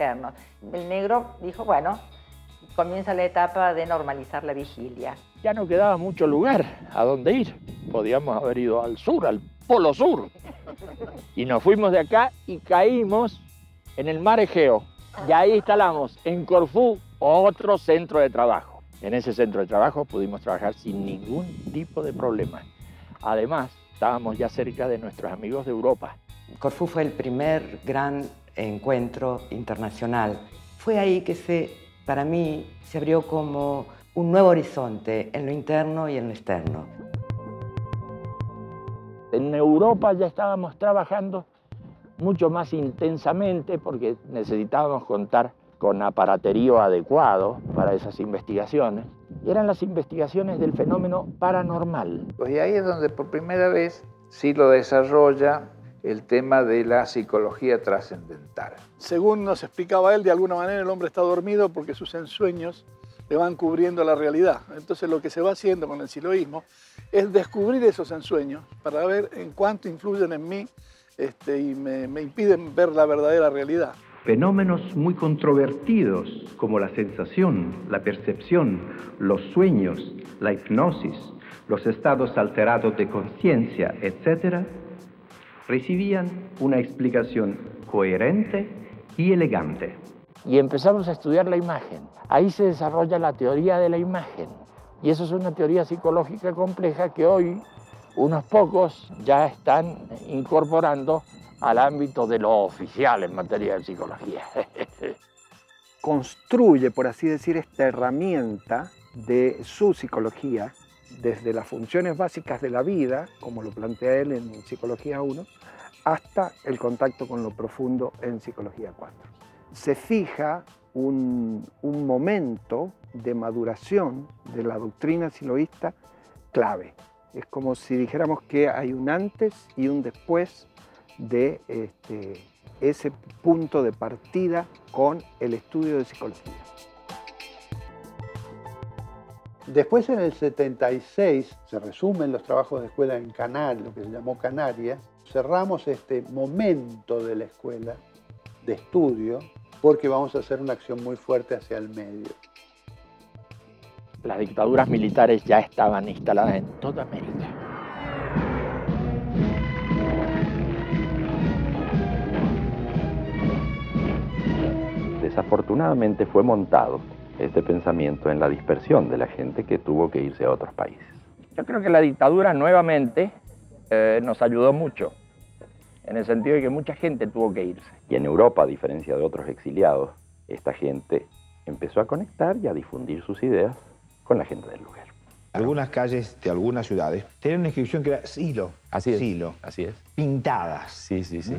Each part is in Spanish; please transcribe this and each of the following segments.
externos. El negro dijo, bueno, comienza la etapa de normalizar la vigilia. Ya no quedaba mucho lugar a dónde ir. Podíamos haber ido al sur, al Polo Sur. Y nos fuimos de acá y caímos en el mar Egeo. Y ahí instalamos en Corfú otro centro de trabajo. En ese centro de trabajo pudimos trabajar sin ningún tipo de problema. Además, estábamos ya cerca de nuestros amigos de Europa. Corfú fue el primer gran encuentro internacional. Fue ahí que para mí se abrió como un nuevo horizonte en lo interno y en lo externo. En Europa ya estábamos trabajando mucho más intensamente porque necesitábamos contar con aparaterío adecuado para esas investigaciones. Y eran las investigaciones del fenómeno paranormal. Pues y ahí es donde por primera vez sí lo desarrolla el tema de la psicología trascendental. Según nos explicaba él, de alguna manera el hombre está dormido porque sus ensueños le van cubriendo la realidad. Entonces lo que se va haciendo con el siloísmo es descubrir esos ensueños para ver en cuánto influyen en mí y me impiden ver la verdadera realidad. Fenómenos muy controvertidos como la sensación, la percepción, los sueños, la hipnosis, los estados alterados de conciencia, etc., recibían una explicación coherente y elegante. Y empezamos a estudiar la imagen. Ahí se desarrolla la teoría de la imagen. Y eso es una teoría psicológica compleja que hoy unos pocos ya están incorporando al ámbito de lo oficial en materia de psicología. Construye, por así decir, esta herramienta de su psicología desde las funciones básicas de la vida, como lo plantea él en Psicología 1, hasta el contacto con lo profundo en Psicología 4. Se fija un momento de maduración de la doctrina siloísta clave. Es como si dijéramos que hay un antes y un después de ese punto de partida con el estudio de psicología. Después, en el 76, se resumen los trabajos de escuela en Canarias, lo que se llamó Canarias. Cerramos este momento de la escuela de estudio porque vamos a hacer una acción muy fuerte hacia el medio. Las dictaduras militares ya estaban instaladas en toda América. Desafortunadamente fue montado este pensamiento en la dispersión de la gente que tuvo que irse a otros países. Yo creo que la dictadura nuevamente nos ayudó mucho, en el sentido de que mucha gente tuvo que irse. Y en Europa, a diferencia de otros exiliados, esta gente empezó a conectar y a difundir sus ideas con la gente del lugar. Algunas calles de algunas ciudades tenían una inscripción que era Silo. Así es. Silo. Así es. Pintadas. Sí, sí, sí.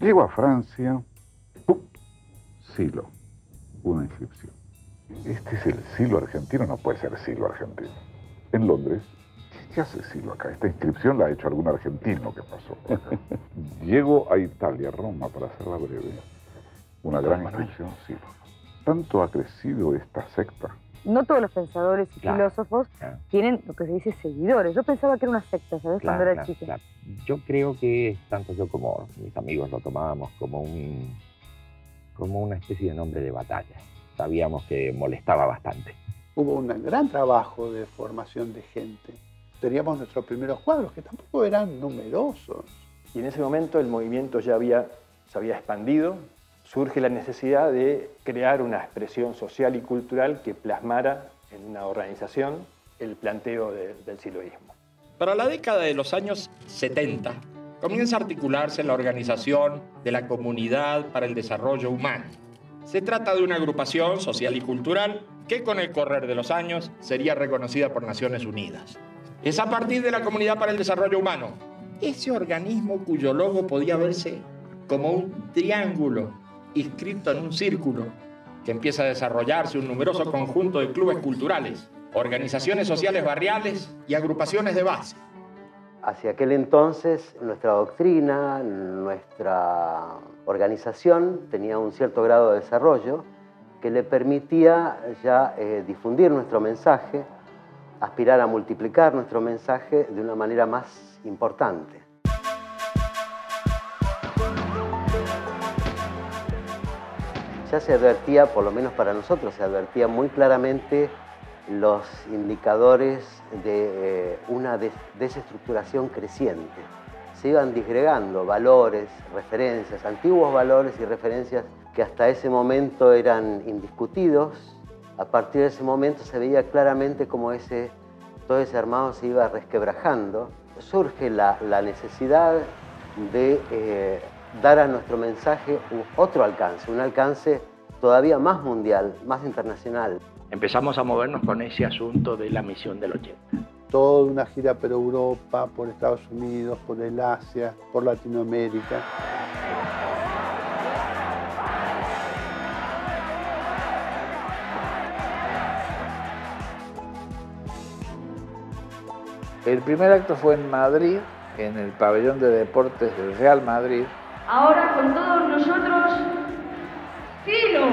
Llego a Francia, ¡pum! Silo, una inscripción. Este es el Silo argentino, no puede ser Silo argentino. En Londres, ¿qué hace Silo acá? Esta inscripción la ha hecho algún argentino que pasó. Llego a Italia, Roma, para hacerla breve. Una gran inscripción, Silo. Tanto ha crecido esta secta. No todos los pensadores y filósofos tienen lo que se dice seguidores. Yo pensaba que era una secta, ¿sabes? Cuando era chica. Claro. Yo creo que tanto yo como mis amigos lo tomábamos como una especie de nombre de batalla. Sabíamos que molestaba bastante. Hubo un gran trabajo de formación de gente. Teníamos nuestros primeros cuadros, que tampoco eran numerosos. Y en ese momento el movimiento ya se había expandido. Surge la necesidad de crear una expresión social y cultural que plasmara en una organización el planteo del siloísmo. Para la década de los años 70 comienza a articularse la Organización de la Comunidad para el Desarrollo Humano. Se trata de una agrupación social y cultural que con el correr de los años sería reconocida por Naciones Unidas. Es a partir de la Comunidad para el Desarrollo Humano, ese organismo cuyo logo podía verse como un triángulo inscrito en un círculo, que empieza a desarrollarse un numeroso conjunto de clubes culturales, organizaciones sociales barriales y agrupaciones de base. Hacia aquel entonces, nuestra doctrina, nuestra organización tenía un cierto grado de desarrollo que le permitía ya difundir nuestro mensaje, aspirar a multiplicar nuestro mensaje de una manera más importante. ya se advertía, por lo menos para nosotros, se advertía muy claramente los indicadores de una desestructuración creciente. Se iban disgregando valores, referencias, antiguos valores y referencias que hasta ese momento eran indiscutidos. A partir de ese momento se veía claramente cómo todo ese armado se iba resquebrajando. Surge la necesidad de dar a nuestro mensaje otro alcance, un alcance todavía más mundial, más internacional. Empezamos a movernos con ese asunto de la misión del 80. Toda una gira por Europa, por Estados Unidos, por el Asia, por Latinoamérica. El primer acto fue en Madrid, en el pabellón de deportes del Real Madrid. Ahora con todos nosotros, Silo.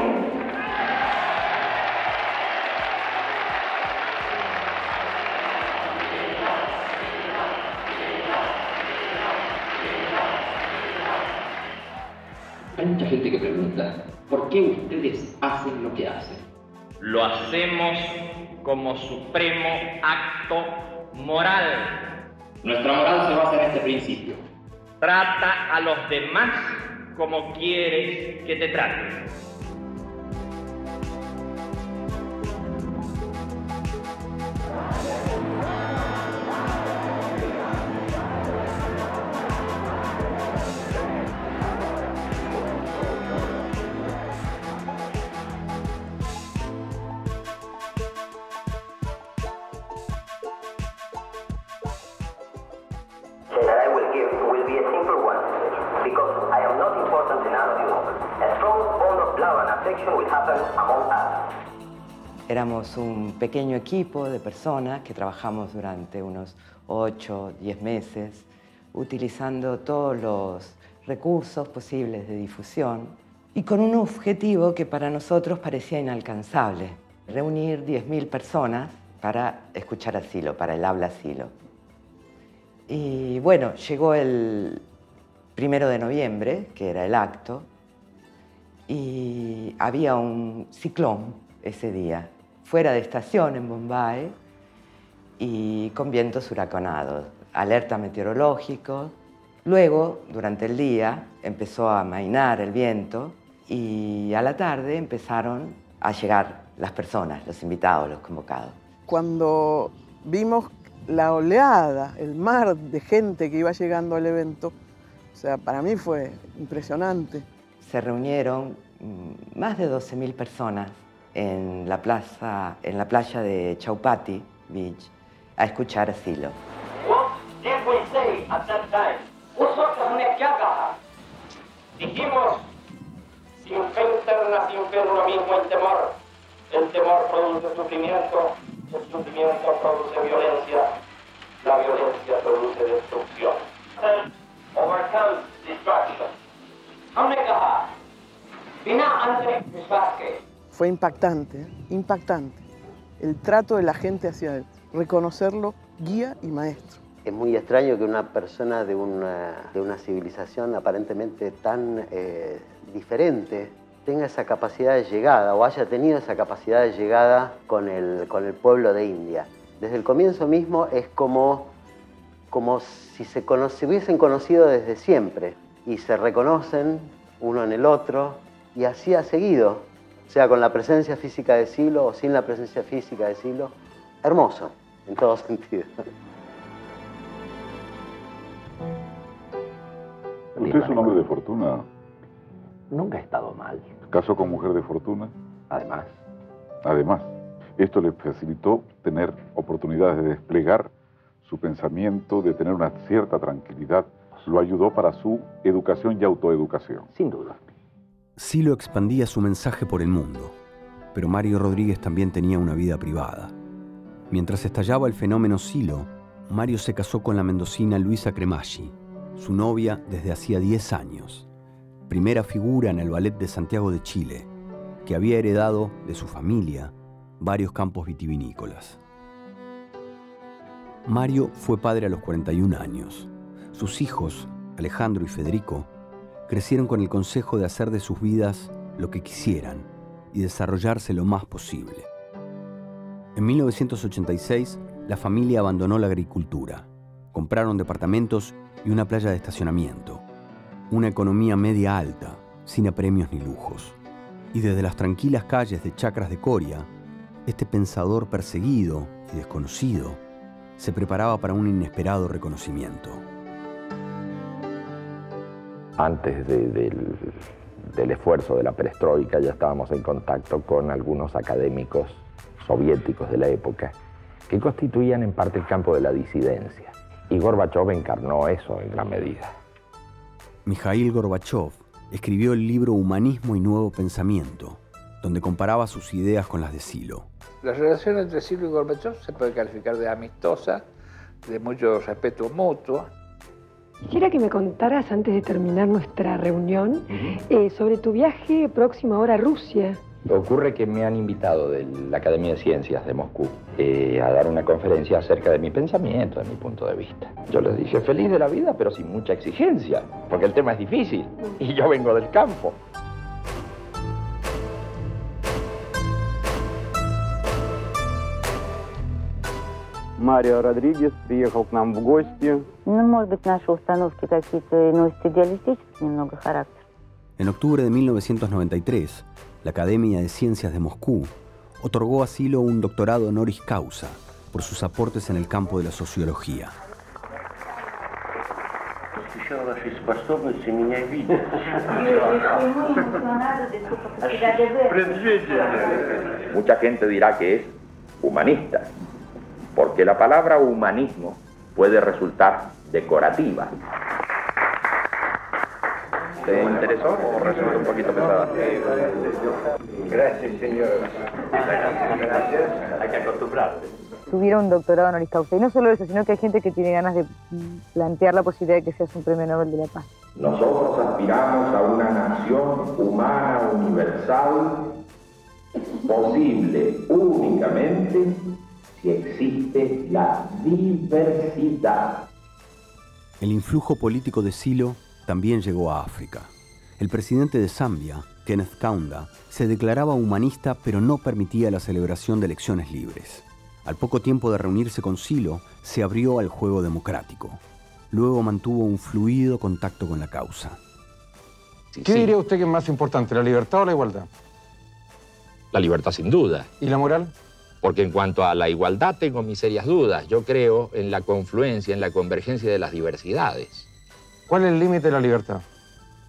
Hay mucha gente que pregunta, ¿por qué ustedes hacen lo que hacen? Lo hacemos como supremo acto moral. Nuestra moral se basa en este principio. Trata a los demás como quieres que te traten. Éramos un pequeño equipo de personas que trabajamos durante unos 8 o 10 meses, utilizando todos los recursos posibles de difusión y con un objetivo que para nosotros parecía inalcanzable: reunir 10.000 personas para escuchar a Silo, para el habla Silo. Y bueno, llegó el 1 de noviembre, que era el acto, y había un ciclón ese día, fuera de estación en Bombay, y con vientos huracanados, alerta meteorológico. Luego, durante el día, empezó a amainar el viento y a la tarde empezaron a llegar las personas, los invitados, los convocados. Cuando vimos la oleada, el mar de gente que iba llegando al evento, o sea, para mí fue impresionante. Se reunieron más de 12.000 personas en la playa de Chowpatty Beach a escuchar a Silo. Dijimos, sin fe interna, sin fe en uno mismo, el temor produce sufrimiento, el sufrimiento produce violencia, la violencia produce destrucción. Overcomes destruction. Fue impactante, impactante. El trato de la gente hacia él, reconocerlo guía y maestro. Es muy extraño que una persona de una civilización aparentemente tan diferente tenga esa capacidad de llegada o haya tenido esa capacidad de llegada con el pueblo de India. Desde el comienzo mismo es como si se hubiesen conocido desde siempre y se reconocen uno en el otro y así ha seguido, sea con la presencia física de Silo o sin la presencia física de Silo. Hermoso, en todo sentido. ¿Usted es un hombre de fortuna? Nunca he estado mal. ¿Casó con mujer de fortuna? Además. Además, esto le facilitó tener oportunidades de desplegar su pensamiento, de tener una cierta tranquilidad. Lo ayudó para su educación y autoeducación. Sin duda. Silo expandía su mensaje por el mundo, pero Mario Rodríguez también tenía una vida privada. Mientras estallaba el fenómeno Silo, Mario se casó con la mendocina Luisa Cremaschi, su novia desde hacía 10 años, primera figura en el Ballet de Santiago de Chile, que había heredado de su familia varios campos vitivinícolas. Mario fue padre a los 41 años. Sus hijos, Alejandro y Federico, crecieron con el consejo de hacer de sus vidas lo que quisieran y desarrollarse lo más posible. En 1986, la familia abandonó la agricultura. Compraron departamentos y una playa de estacionamiento. Una economía media alta, sin apremios ni lujos. Y desde las tranquilas calles de Chacras de Coria, este pensador perseguido y desconocido se preparaba para un inesperado reconocimiento. Antes del esfuerzo de la perestroika ya estábamos en contacto con algunos académicos soviéticos de la época que constituían en parte el campo de la disidencia. Y Gorbachov encarnó eso en gran medida. Mikhail Gorbachov escribió el libro Humanismo y Nuevo Pensamiento, donde comparaba sus ideas con las de Silo. La relación entre Silo y Gorbachov se puede calificar de amistosa, de mucho respeto mutuo. Quisiera que me contaras, antes de terminar nuestra reunión, sobre tu viaje próximo ahora a Rusia. Ocurre que me han invitado de la Academia de Ciencias de Moscú a dar una conferencia acerca de mi pensamiento, de mi punto de vista. Yo les dije, feliz de la vida, pero sin mucha exigencia, porque el tema es difícil y yo vengo del campo. Марио Родригес приехал к нам в гости. Ну, может быть, наши установки какие-то носят идеалистический немного характер. En octubre de 1993, la Academia de Ciencias de Moscú otorgó a Silo un doctorado honoris causa por sus aportes en el campo de la sociología. Mucha gente dirá que es humanista, porque la palabra humanismo puede resultar decorativa. ¿Te interesó o resulta un poquito pesada? Gracias, señor. Hay que acostumbrarse. Tuviera un doctorado honoris causa. Y no solo eso, sino que hay gente que tiene ganas de plantear la posibilidad de que seas un premio Nobel de la Paz. Nosotros aspiramos a una nación humana universal, posible únicamente si existe la diversidad. El influjo político de Silo también llegó a África. El presidente de Zambia, Kenneth Kaunda, se declaraba humanista pero no permitía la celebración de elecciones libres. Al poco tiempo de reunirse con Silo, se abrió al juego democrático. Luego mantuvo un fluido contacto con la causa. ¿Qué diría usted que es más importante, la libertad o la igualdad? La libertad, sin duda. ¿Y la moral? Porque en cuanto a la igualdad tengo mis serias dudas. Yo creo en la confluencia, en la convergencia de las diversidades. ¿Cuál es el límite de la libertad?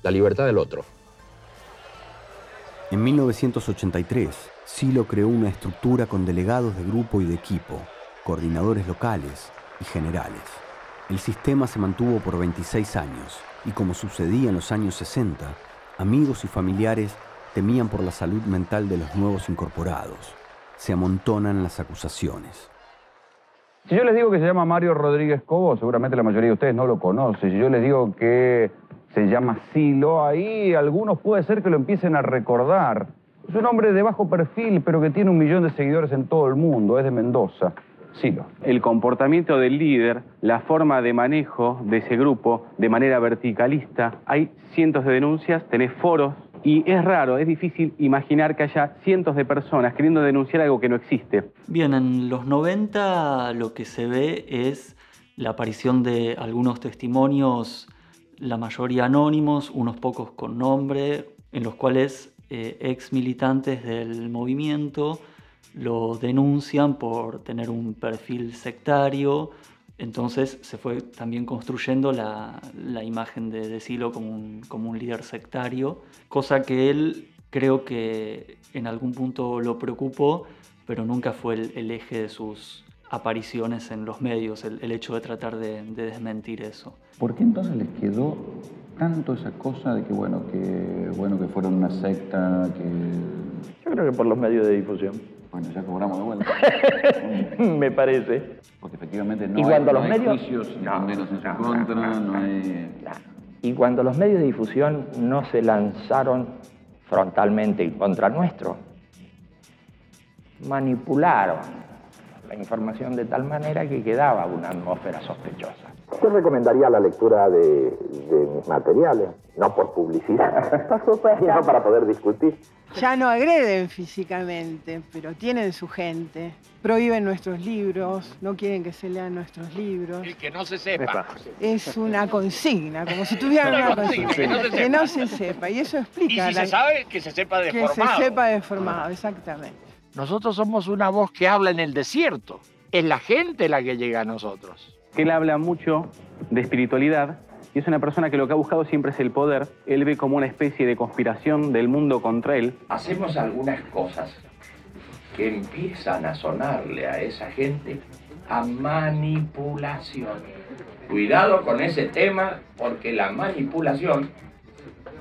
La libertad del otro. En 1983, Silo creó una estructura con delegados de grupo y de equipo, coordinadores locales y generales. El sistema se mantuvo por 26 años y, como sucedía en los años 60, amigos y familiares temían por la salud mental de los nuevos incorporados. Se amontonan las acusaciones. Si yo les digo que se llama Mario Rodríguez Cobo, seguramente la mayoría de ustedes no lo conoce. Si yo les digo que se llama Silo, ahí algunos puede ser que lo empiecen a recordar. Es un hombre de bajo perfil, pero que tiene 1 millón de seguidores en todo el mundo. Es de Mendoza. Silo. El comportamiento del líder, la forma de manejo de ese grupo de manera verticalista. Hay cientos de denuncias, tenés foros. Y es raro, es difícil imaginar que haya cientos de personas queriendo denunciar algo que no existe. Bien, en los 90 lo que se ve es la aparición de algunos testimonios, la mayoría anónimos, unos pocos con nombre, en los cuales ex militantes del movimiento lo denuncian por tener un perfil sectario. Entonces se fue también construyendo la imagen de Silo como un líder sectario, cosa que él creo que en algún punto lo preocupó, pero nunca fue el eje de sus apariciones en los medios, el hecho de tratar de desmentir eso. ¿Por qué entonces les quedó tanto esa cosa de que que fueron una secta, que... Yo creo que por los medios de difusión. Bueno, ya cobramos de vuelta. Me parece. Porque efectivamente y cuando los medios juicios, ni condenas en su contra, no hay... Y cuando los medios de difusión no se lanzaron frontalmente en contra nuestro, manipularon la información de tal manera que quedaba una atmósfera sospechosa. ¿Usted recomendaría la lectura de mis materiales? No por publicidad, Por supuesto. sino para poder discutir. Ya no agreden físicamente, pero tienen su gente. Prohíben nuestros libros, no quieren que se lean nuestros libros. Y que no se sepa. Es una consigna, como si tuvieran una consigna. Que no se sepa. Y eso explica. Y si se sabe, que se sepa deformado. Que se sepa deformado, exactamente. Nosotros somos una voz que habla en el desierto. Es la gente la que llega a nosotros. Él habla mucho de espiritualidad y es una persona que lo que ha buscado siempre es el poder. Él ve como una especie de conspiración del mundo contra él. Hacemos algunas cosas que empiezan a sonarle a esa gente a manipulación. Cuidado con ese tema, porque la manipulación,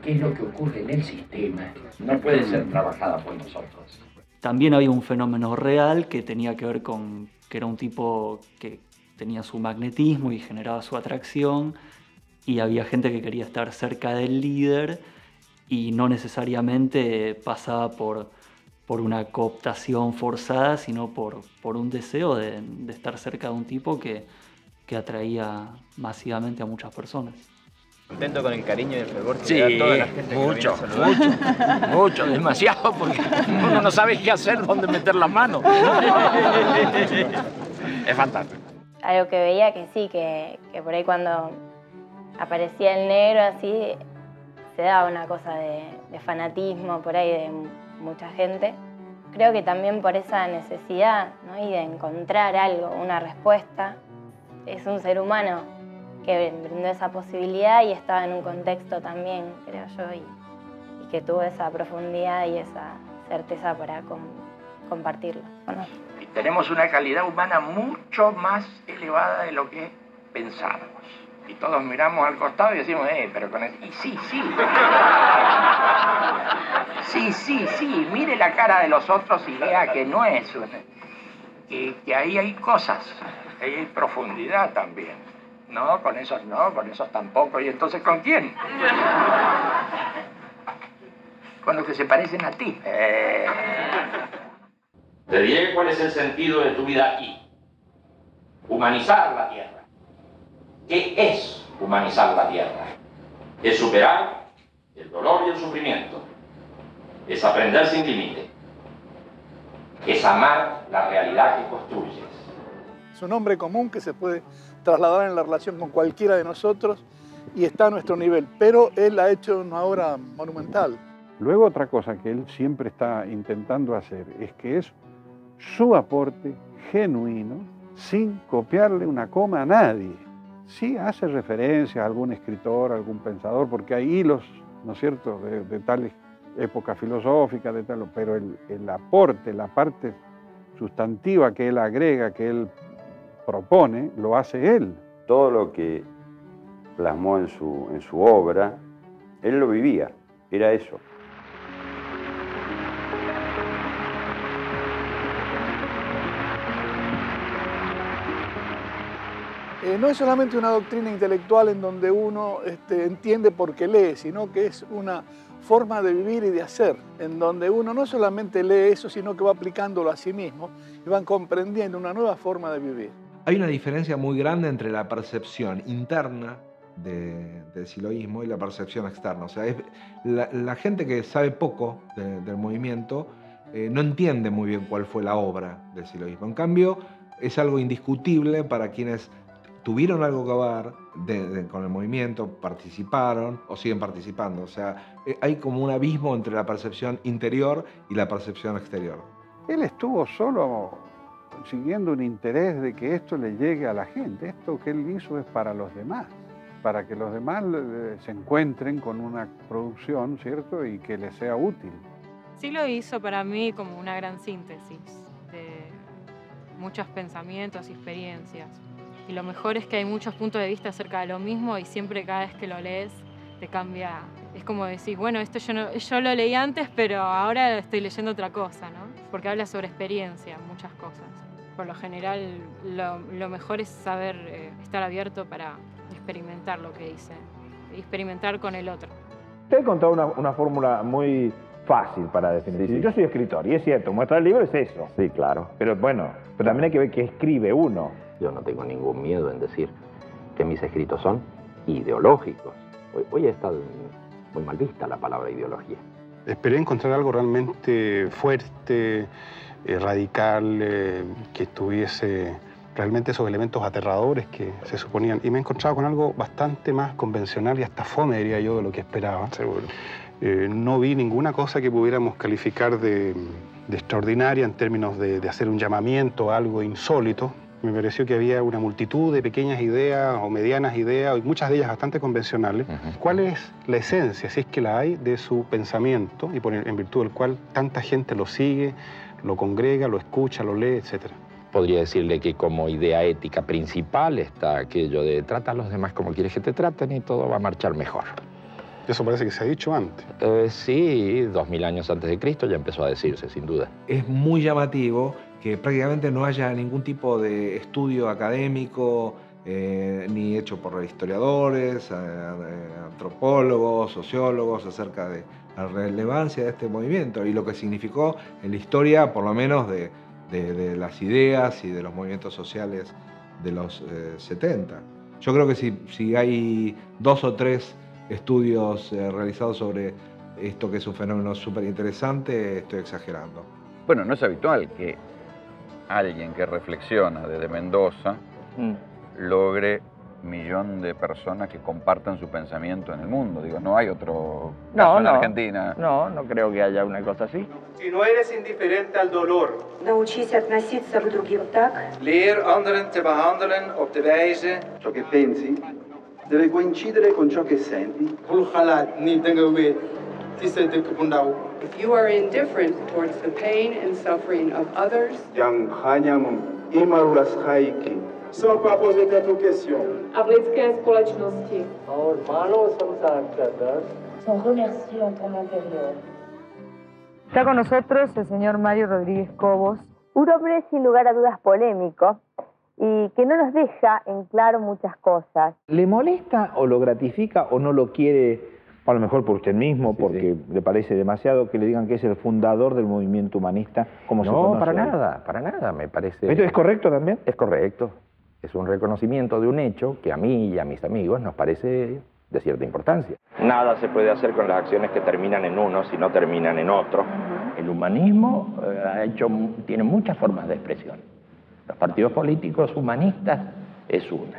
que es lo que ocurre en el sistema, no puede ser trabajada por nosotros. También había un fenómeno real que tenía que ver con que era un tipo que tenía su magnetismo y generaba su atracción, y había gente que quería estar cerca del líder y no necesariamente pasaba por una cooptación forzada, sino por un deseo de estar cerca de un tipo que atraía masivamente a muchas personas. Contento con el cariño y el fervor que Sí, le da toda la gente mucho, que viene a saludar. mucho, demasiado, porque uno no sabe qué hacer, dónde meter la mano. Es fantástico. Algo que veía que sí, que por ahí cuando aparecía el negro así, se daba una cosa de fanatismo por ahí de mucha gente. Creo que también por esa necesidad, ¿no? Y de encontrar algo, una respuesta. Es un ser humano que brindó esa posibilidad y estaba en un contexto también, creo yo, y que tuvo esa profundidad y esa certeza para compartirlo con otros. Y tenemos una calidad humana mucho más elevada de lo que pensamos. Y todos miramos al costado y decimos, pero con eso... Y sí. Sí, mire la cara de los otros y vea que no es una... Que ahí hay cosas, ahí hay profundidad también. No, con esos tampoco. ¿Y entonces con quién? Con los que se parecen a ti. Te diré cuál es el sentido de tu vida aquí. Humanizar la tierra. ¿Qué es humanizar la tierra? Es superar el dolor y el sufrimiento. Es aprender sin límite. Es amar la realidad que construyes. Es un hombre común que se puede trasladar en la relación con cualquiera de nosotros y está a nuestro nivel, pero él ha hecho una obra monumental. Luego otra cosa que él siempre está intentando hacer es que es su aporte genuino, sin copiarle una coma a nadie. Sí hace referencia a algún escritor, a algún pensador, porque hay hilos, ¿no es cierto?, de tal época filosófica, de tal, pero el aporte, la parte sustantiva que él agrega, que él propone, lo hace él. Todo lo que plasmó en su obra, él lo vivía, era eso. No es solamente una doctrina intelectual en donde uno entiende por qué lee, sino que es una forma de vivir y de hacer, en donde uno no solamente lee eso, sino que va aplicándolo a sí mismo y van comprendiendo una nueva forma de vivir. Hay una diferencia muy grande entre la percepción interna del siloísmo y la percepción externa. O sea, la gente que sabe poco del movimiento no entiende muy bien cuál fue la obra del siloísmo. En cambio, es algo indiscutible para quienes tuvieron algo que ver con el movimiento, participaron o siguen participando. O sea, hay como un abismo entre la percepción interior y la percepción exterior. Él estuvo solo consiguiendo un interés de que esto le llegue a la gente. Esto que él hizo es para los demás, para que los demás se encuentren con una producción, ¿cierto?, y que les sea útil. Sí lo hizo para mí como una gran síntesis de muchos pensamientos y experiencias. Y lo mejor es que hay muchos puntos de vista acerca de lo mismo y siempre cada vez que lo lees te cambia. Es como decir, bueno, esto yo lo leí antes, pero ahora estoy leyendo otra cosa, ¿no? Porque habla sobre experiencia, muchas cosas. Por lo general, lo mejor es saber estar abierto para experimentar lo que dice, y experimentar con el otro. Usted contaba una fórmula muy fácil para definir. Sí, sí. Yo soy escritor, y es cierto, mostrar el libro es eso. Sí, claro. Pero bueno, pero también hay que ver qué escribe uno. Yo no tengo ningún miedo en decir que mis escritos son ideológicos. Hoy está muy mal vista la palabra ideología. Esperé encontrar algo realmente fuerte, radical, que tuviese realmente esos elementos aterradores que se suponían. Y me he encontrado con algo bastante más convencional y hasta fome, diría yo, de lo que esperaba. Seguro. No vi ninguna cosa que pudiéramos calificar de extraordinaria en términos de hacer un llamamiento a algo insólito. Me pareció que había una multitud de pequeñas ideas o medianas ideas, y muchas de ellas bastante convencionales. ¿Cuál es la esencia, si es que la hay, de su pensamiento y en virtud del cual tanta gente lo sigue, lo congrega, lo escucha, lo lee, etcétera? Podría decirle que como idea ética principal está aquello de trata a los demás como quieres que te traten y todo va a marchar mejor. Eso parece que se ha dicho antes. Sí, 2000 años antes de Cristo ya empezó a decirse, sin duda. Es muy llamativo que prácticamente no haya ningún tipo de estudio académico, ni hecho por historiadores, antropólogos, sociólogos, acerca de la relevancia de este movimiento y lo que significó en la historia, por lo menos, de las ideas y de los movimientos sociales de los 70. Yo creo que si hay 2 o 3 estudios realizados sobre esto, que es un fenómeno súper interesante, estoy exagerando. Bueno, no es habitual que alguien que reflexiona desde Mendoza logre 1 millón de personas que compartan su pensamiento en el mundo. Digo, no hay otro caso en Argentina. No creo que haya una cosa así. Si no eres indiferente al dolor, Научись относиться к другим так. leer anderen te behandelen op de wijze. Ciò che pensi deve coincidere con ciò che senti. If you are indifferent towards the pain and suffering of others, a v lidské společnosti. Son remerciés en ton intérieur. Está con nosotros el señor Mario Rodríguez Cobos. Un hombre sin lugar a dudas polémico y que no nos deja en claro muchas cosas. ¿Le molesta o lo gratifica o no lo quiere, a lo mejor por usted mismo, porque le parece demasiado que le digan que es el fundador del movimiento humanista como se conoce? No, para nada, me parece... ¿Esto es correcto también? Es correcto. Es un reconocimiento de un hecho que a mí y a mis amigos nos parece de cierta importancia. Nada se puede hacer con las acciones que terminan en uno si no terminan en otro. El humanismo tiene muchas formas de expresión. Los partidos políticos humanistas es una.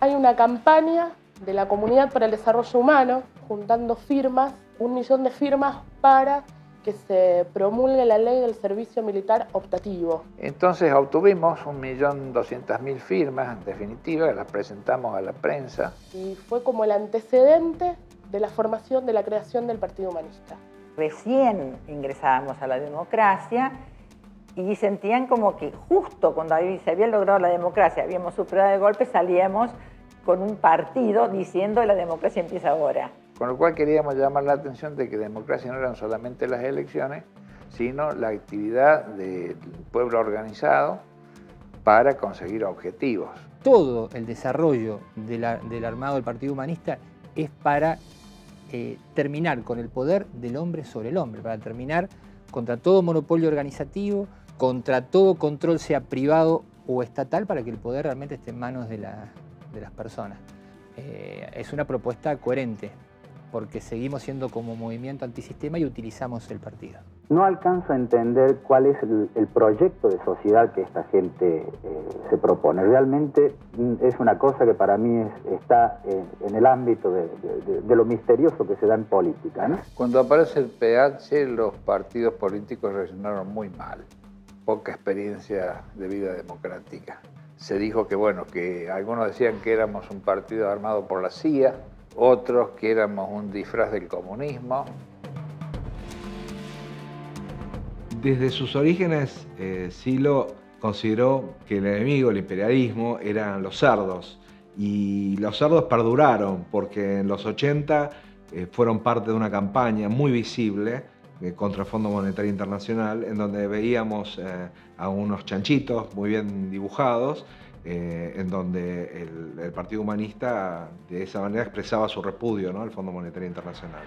hay una campaña de la Comunidad para el Desarrollo Humano, juntando firmas, 1 millón de firmas para que se promulgue la ley del servicio militar optativo. Entonces obtuvimos 1.200.000 firmas, en definitiva, las presentamos a la prensa. Y fue como el antecedente de la formación de la creación del Partido Humanista. Recién ingresábamos a la democracia y sentían como que justo cuando se había logrado la democracia, habíamos superado el golpe, salíamos con un partido diciendo la democracia empieza ahora. Con lo cual queríamos llamar la atención de que democracia no eran solamente las elecciones, sino la actividad del pueblo organizado para conseguir objetivos. Todo el desarrollo del armado del Partido Humanista es para terminar con el poder del hombre sobre el hombre, para terminar contra todo monopolio organizativo, contra todo control, sea privado o estatal, para que el poder realmente esté en manos de las personas. Es una propuesta coherente, porque seguimos siendo como movimiento antisistema y utilizamos el partido. No alcanzo a entender cuál es el proyecto de sociedad que esta gente se propone. Realmente es una cosa que para mí está en el ámbito de lo misterioso que se da en política, ¿no? Cuando aparece el PH, los partidos políticos reaccionaron muy mal. Poca experiencia de vida democrática. Se dijo que, bueno, que algunos decían que éramos un partido armado por la CIA, otros que éramos un disfraz del comunismo. Desde sus orígenes, Silo consideró que el enemigo, el imperialismo, eran los cerdos. Y los cerdos perduraron porque en los 80 fueron parte de una campaña muy visible contra el Fondo Monetario Internacional, en donde veíamos a unos chanchitos muy bien dibujados, en donde el Partido Humanista de esa manera expresaba su repudio, ¿no?, al Fondo Monetario Internacional.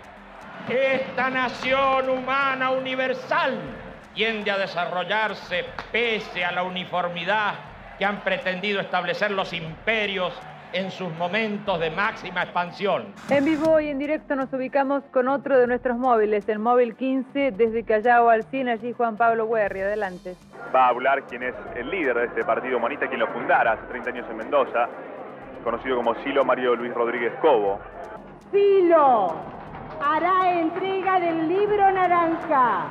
Esta nación humana universal tiende a desarrollarse pese a la uniformidad que han pretendido establecer los imperios en sus momentos de máxima expansión. En vivo y en directo nos ubicamos con otro de nuestros móviles, el móvil 15, desde Callao al Cine, allí Juan Pablo Guerri, adelante. Va a hablar quien es el líder de este partido humanista, quien lo fundara hace 30 años en Mendoza, conocido como Silo Mario Luis Rodríguez Cobo. Silo hará entrega del libro naranja.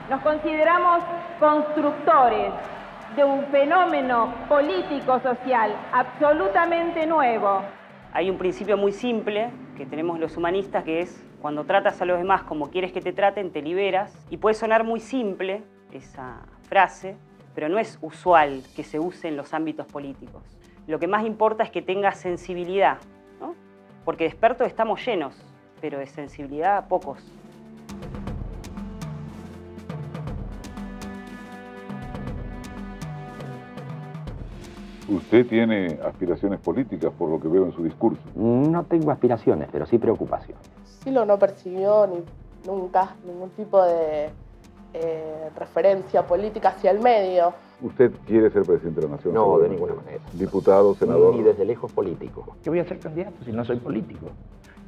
Nos consideramos constructores de un fenómeno político-social absolutamente nuevo. Hay un principio muy simple que tenemos los humanistas, que es cuando tratas a los demás como quieres que te traten, te liberas. Y puede sonar muy simple esa frase, pero no es usual que se use en los ámbitos políticos. Lo que más importa es que tengas sensibilidad, ¿no? Porque de expertos estamos llenos, pero de sensibilidad pocos. ¿Usted tiene aspiraciones políticas por lo que veo en su discurso? No tengo aspiraciones, pero sí preocupaciones. Silo no percibió nunca ningún tipo de referencia política hacia el medio. ¿Usted quiere ser presidente de la Nación? No, de ninguna manera. ¿Diputado, senador? Ni desde lejos político. Yo voy a ser candidato si no soy político.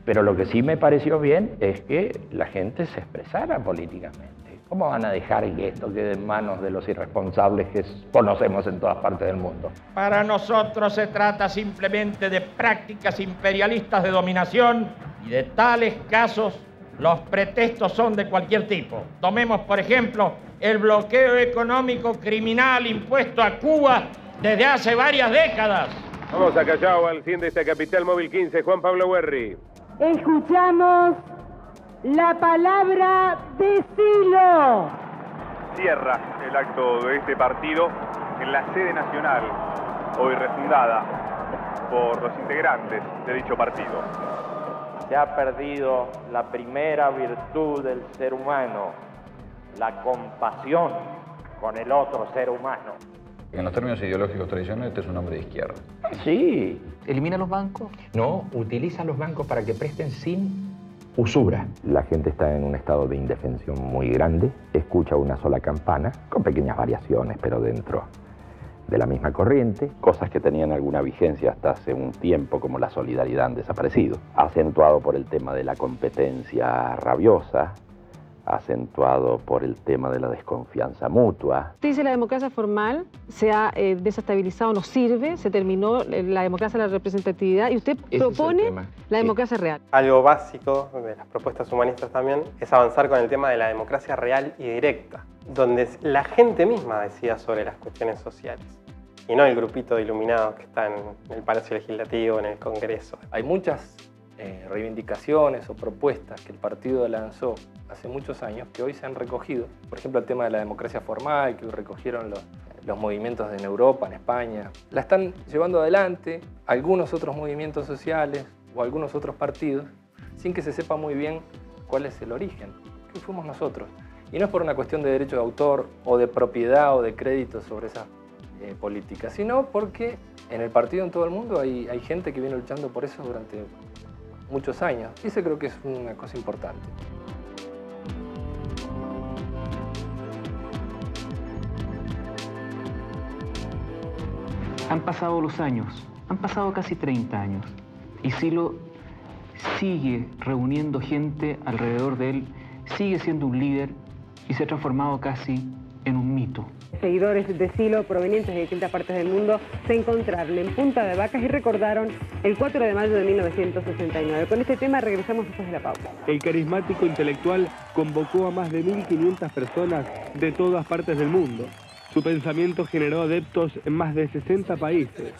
Pero lo que sí me pareció bien es que la gente se expresara políticamente. ¿Cómo van a dejar que esto quede en manos de los irresponsables que conocemos en todas partes del mundo? Para nosotros se trata simplemente de prácticas imperialistas de dominación y de tales casos los pretextos son de cualquier tipo. Tomemos, por ejemplo, el bloqueo económico criminal impuesto a Cuba desde hace varias décadas. Vamos a Callao, al 100 de esta capital, móvil 15, Juan Pablo Guerri. Escuchamos la palabra de Silo. Cierra el acto de este partido en la sede nacional, hoy refundada por los integrantes de dicho partido. Se ha perdido la primera virtud del ser humano, la compasión con el otro ser humano. En los términos ideológicos tradicionales, este es un hombre de izquierda. Sí. ¿Elimina los bancos? No, utiliza los bancos para que presten sin usura. La gente está en un estado de indefensión muy grande, escucha una sola campana, con pequeñas variaciones, pero dentro de la misma corriente. Cosas que tenían alguna vigencia hasta hace un tiempo, como la solidaridad, han desaparecido. Acentuado por el tema de la competencia rabiosa, acentuado por el tema de la desconfianza mutua. Usted dice la democracia formal se ha desestabilizado, no sirve, se terminó la democracia de la representatividad y usted propone la democracia real. Algo básico de las propuestas humanistas también es avanzar con el tema de la democracia real y directa, donde la gente misma decida sobre las cuestiones sociales y no el grupito de iluminados que está en el Palacio Legislativo, en el Congreso. Hay muchas reivindicaciones o propuestas que el partido lanzó hace muchos años que hoy se han recogido. Por ejemplo, el tema de la democracia formal, que recogieron los movimientos en Europa, en España. La están llevando adelante algunos otros movimientos sociales o algunos otros partidos sin que se sepa muy bien cuál es el origen. ¿Qué fuimos nosotros? Y no es por una cuestión de derecho de autor o de propiedad o de crédito sobre esas políticas, sino porque en el partido en todo el mundo hay gente que viene luchando por eso durante muchos años. Y eso creo que es una cosa importante. Han pasado los años, han pasado casi 30 años, y Silo sigue reuniendo gente alrededor de él, sigue siendo un líder y se ha transformado casi en un mito. Seguidores de Silo provenientes de distintas partes del mundo se encontraron en Punta de Vacas y recordaron el 4 de mayo de 1969. Con este tema regresamos después de la pausa. El carismático intelectual convocó a más de 1.500 personas de todas partes del mundo. Su pensamiento generó adeptos en más de 60 países.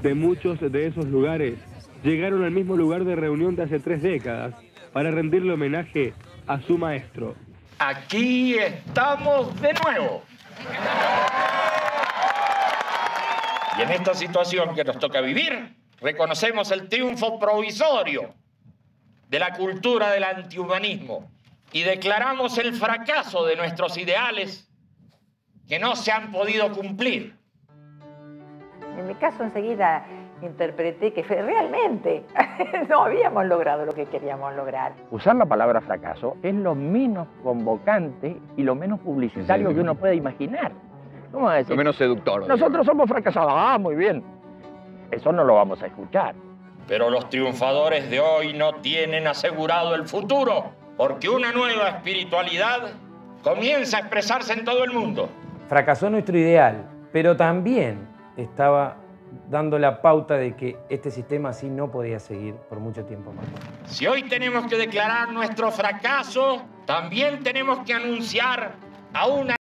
De muchos de esos lugares llegaron al mismo lugar de reunión de hace 3 décadas para rendirle homenaje a su maestro. Aquí estamos de nuevo. Y en esta situación que nos toca vivir, reconocemos el triunfo provisorio de la cultura del antihumanismo, y declaramos el fracaso de nuestros ideales que no se han podido cumplir. En mi caso enseguida interpreté que realmente no habíamos logrado lo que queríamos lograr. Usar la palabra fracaso es lo menos convocante y lo menos publicitario que uno puede imaginar. ¿Cómo decir? Lo menos seductor. Nosotros somos fracasados. Ah, muy bien. Eso no lo vamos a escuchar. Pero los triunfadores de hoy no tienen asegurado el futuro, porque una nueva espiritualidad comienza a expresarse en todo el mundo. Fracasó nuestro ideal, pero también estaba dando la pauta de que este sistema así no podía seguir por mucho tiempo más. Si hoy tenemos que declarar nuestro fracaso, también tenemos que anunciar a una